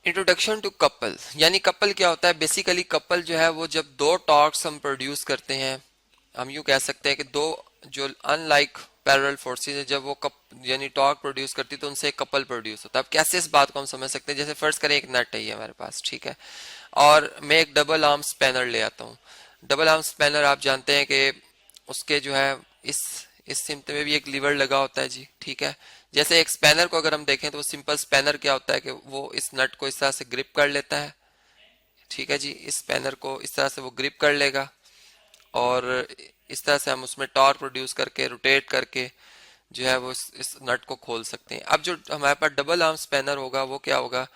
Introduction to couple, यानी couple क्या होता है। बेसिकली कपल जो है वो जब दो टॉर्क्स हम प्रोड्यूस करते हैं, हम यूं कह सकते हैं कि दो जो अनलाइक पैरेलल फोर्सेस है, जब वो कप यानी टॉर्क प्रोड्यूस करती है तो उनसे एक कपल प्रोड्यूस होता है। अब कैसे इस बात को हम समझ सकते हैं, जैसे फर्स्ट करें एक नट है ये हमारे पास, ठीक है, और मैं एक डबल आर्म स्पैनर ले आता हूँ। डबल आर्म स्पैनर आप जानते हैं कि उसके जो है इस सिम्त में भी एक लीवर लगा होता है जी, ठीक है। जैसे एक स्पैनर को अगर हम देखें तो वो सिंपल स्पैनर क्या होता है कि वो इस नट को इस तरह से ग्रिप कर लेता है, ठीक है जी। इस स्पैनर को इस तरह से वो ग्रिप कर लेगा और इस तरह से हम उसमें टॉर्क प्रोड्यूस करके रोटेट करके जो है वो इस नट को खोल सकते हैं। अब जो हमारे पास डबल आर्म स्पैनर होगा वो क्या होगा,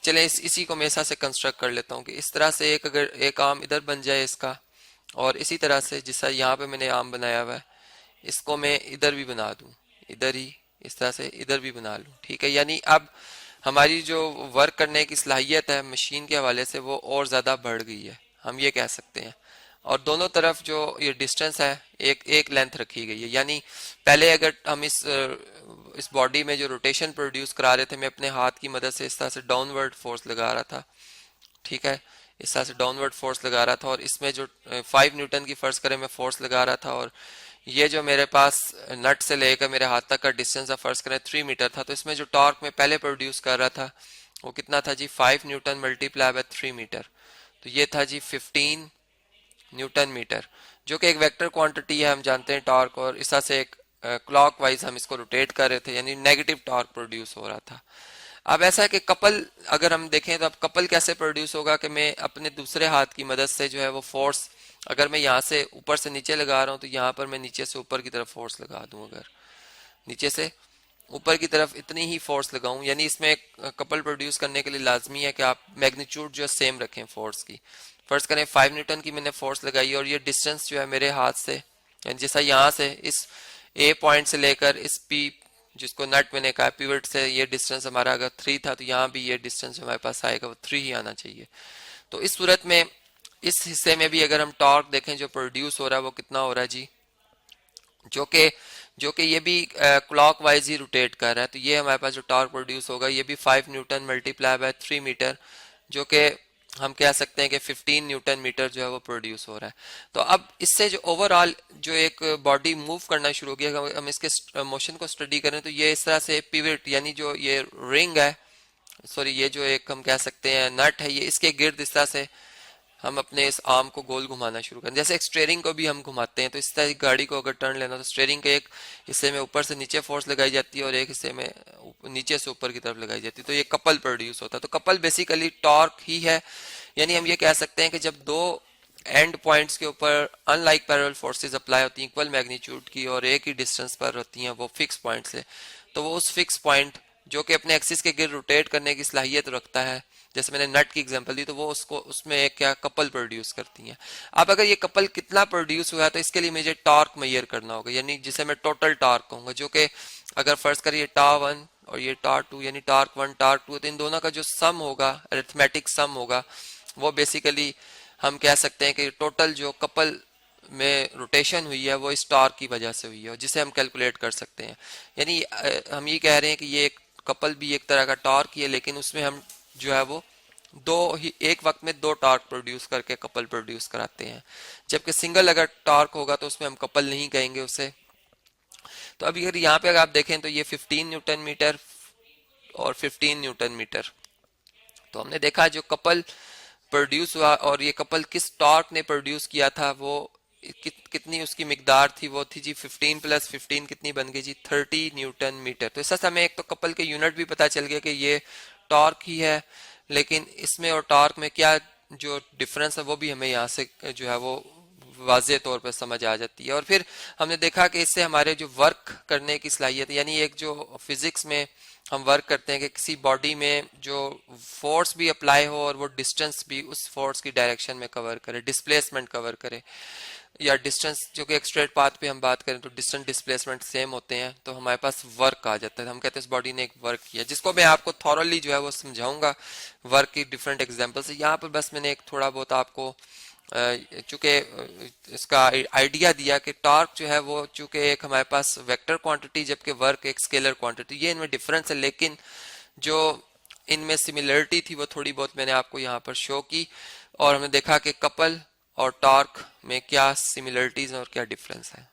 चले इसी को मैं ऐसा से कंस्ट्रक्ट कर लेता हूँ कि इस तरह से एक अगर एक आर्म इधर बन जाए इसका, और इसी तरह से जिस तरह यहाँ पे मैंने आर्म बनाया हुआ है इसको मैं इधर भी बना दूं, इधर ही इस तरह से इधर भी बना लूं, ठीक है। यानी अब हमारी जो वर्क करने की सलाहियत है मशीन के हवाले से वो और ज़्यादा बढ़ गई है, हम ये कह सकते हैं। और दोनों तरफ जो ये डिस्टेंस है एक एक लेंथ रखी गई है। यानी पहले अगर हम इस बॉडी में जो रोटेशन प्रोड्यूस करा रहे थे, मैं अपने हाथ की मदद से इस तरह से डाउनवर्ड फोर्स लगा रहा था, ठीक है, इस तरह से डाउनवर्ड फोर्स लगा रहा था, और इसमें जो 5 न्यूटन की फर्ज करें मैं फोर्स लगा रहा था, और ये जो मेरे पास नट से लेकर मेरे हाथ तक का डिस्टेंस फर्ज करें 3 मीटर था, तो इसमें जो टॉर्क मैं पहले प्रोड्यूस कर रहा था वो कितना था जी, 5 न्यूटन मल्टीप्लाई बाय 3 मीटर। तो ये था जी 15 न्यूटन मीटर, जो कि एक वेक्टर क्वांटिटी है, हम जानते हैं टॉर्क, और इस तरह से एक क्लॉक वाइज हम इसको रोटेट कर रहे थे, यानी नेगेटिव टॉर्क प्रोड्यूस हो रहा था। अब ऐसा है कि कपल अगर हम देखें तो अब कपल कैसे प्रोड्यूस होगा कि मैं अपने दूसरे हाथ की मदद से जो है वो फोर्स, अगर मैं यहाँ से ऊपर से नीचे लगा रहा हूँ तो यहाँ पर मैं नीचे से ऊपर की तरफ फोर्स लगा दूं, अगर नीचे से ऊपर की तरफ इतनी ही फोर्स लगाऊं, यानी इसमें कपल प्रोड्यूस करने के लिए लाजमी है कि आप मैग्नीट्यूड जो सेम रखें फोर्स की। फर्स्ट करें 5 न्यूटन की मैंने फोर्स लगाई और ये डिस्टेंस जो है मेरे हाथ से, यानी जैसा यहाँ से इस ए पॉइंट से लेकर इस पी जिसको नट मैंने कहा पिवट से, ये डिस्टेंस हमारा अगर 3 था तो यहाँ भी ये डिस्टेंस हमारे पास आएगा वो 3 ही आना चाहिए। तो इस सूरत में इस हिस्से में भी अगर हम टॉर्क देखें जो प्रोड्यूस हो रहा है वो कितना हो रहा है जी, जो कि ये भी क्लॉक वाइज ही रोटेट कर रहा है। तो ये हमारे पास जो टॉर्क प्रोड्यूस होगा ये भी 5 न्यूटन मल्टीप्लाई बाय 3 मीटर, जो कि हम कह सकते हैं कि 15 न्यूटन मीटर जो है वो प्रोड्यूस हो रहा है। तो अब इससे जो ओवरऑल जो एक बॉडी मूव करना शुरू हो गया, हम इसके मोशन को स्टडी करें तो ये इस तरह से पिवट, यानी जो ये रिंग है, सॉरी ये जो एक हम कह सकते हैं नट है, ये इसके गिर्द इस तरह से हम अपने इस आर्म को गोल घुमाना शुरू करें। जैसे एक स्टीयरिंग को भी हम घुमाते हैं, तो इस तरह गाड़ी को अगर टर्न लेना तो स्टीयरिंग के एक हिस्से में ऊपर से नीचे फोर्स लगाई जाती है और एक हिस्से में नीचे से ऊपर की तरफ लगाई जाती है, तो ये कपल प्रोड्यूस होता है। तो कपल बेसिकली टॉर्क ही है, यानी हम ये कह सकते हैं कि जब दो एंड पॉइंट्स के ऊपर अनलाइक पैरेलल फोर्सेस अप्लाई होती हैं इक्वल मैग्नीट्यूड की और एक ही डिस्टेंस पर होती हैं वो फिक्स पॉइंट से, तो वो उस फिक्स पॉइंट जो कि अपने एक्सिस के गिर्द रोटेट करने की सलाहियत रखता है, जैसे मैंने नट की एग्जांपल दी, तो वो उसको उसमें एक क्या कपल प्रोड्यूस करती हैं। अब अगर ये कपल कितना प्रोड्यूस हुआ है तो इसके लिए मुझे टॉर्क मेजर करना होगा, यानी जिसे मैं टोटल टॉर्क कहूंगा, जो कि अगर फर्ज करिए टा 1 और ये टा 2 यानी टॉर्क 1 टॉर्क 2, तो इन दोनों का जो सम होगा, अरिथमेटिक सम होगा, वो बेसिकली हम कह सकते हैं कि टोटल जो कपल में रोटेशन हुई है वो इस टॉर्क की वजह से हुई है, जिसे हम कैलकुलेट कर सकते हैं। यानी हम ये कह रहे हैं कि ये एक कपल भी एक तरह का टॉर्क ही है, लेकिन उसमें हम जो है वो दो ही एक वक्त में दो टॉर्क प्रोड्यूस करके कपल प्रोड्यूस कराते हैं, जबकि सिंगल अगर टॉर्क होगा तो उसमें हम कपल नहीं कहेंगे उसे। तो अभी अगर यहाँ पे अगर आप देखें तो ये 15 न्यूटन मीटर और 15 न्यूटन मीटर, तो हमने देखा जो कपल प्रोड्यूस हुआ और ये कपल किस टॉर्क ने प्रोड्यूस किया था, वो कितनी उसकी मिकदार थी, वो थी जी 15 प्लस 15 कितनी बन गई जी 30 न्यूटन मीटर। तो इससे हमें एक तो कपल के यूनिट भी पता चल गया कि ये टॉर्क ही है, लेकिन इसमें और टॉर्क में क्या जो डिफरेंस है वो भी हमें यहाँ से जो है वो वाज़े तौर पर समझ आ जाती है। और फिर हमने देखा कि इससे हमारे जो वर्क करने की सलाहियत, यानी एक जो फिजिक्स में हम वर्क करते हैं कि किसी बॉडी में जो फोर्स भी अप्लाई हो और वो डिस्टेंस भी उस फोर्स की डायरेक्शन में कवर करे, डिस्प्लेसमेंट कवर करे, या डिस्टेंस जो कि एक स्ट्रेट पाथ पे हम बात करें तो डिस्टेंस डिस्प्लेसमेंट सेम होते हैं, तो हमारे पास वर्क आ जाता है। हम कहते हैं इस बॉडी ने एक वर्क किया, जिसको मैं आपको थॉरली जो है वो समझाऊंगा वर्क की डिफरेंट एग्जांपल से। यहाँ पर बस मैंने एक थोड़ा बहुत आपको चूंकि इसका आइडिया दिया कि टॉर्क जो है वो चूंकि एक हमारे पास वेक्टर क्वांटिटी जबकि वर्क एक स्केलर क्वांटिटी, ये इनमें डिफरेंस है, लेकिन जो इनमें सिमिलरिटी थी वो थोड़ी बहुत मैंने आपको यहाँ पर शो की, और हमने देखा कि कपल और टॉर्क में क्या सिमिलरिटीज और क्या डिफरेंस है।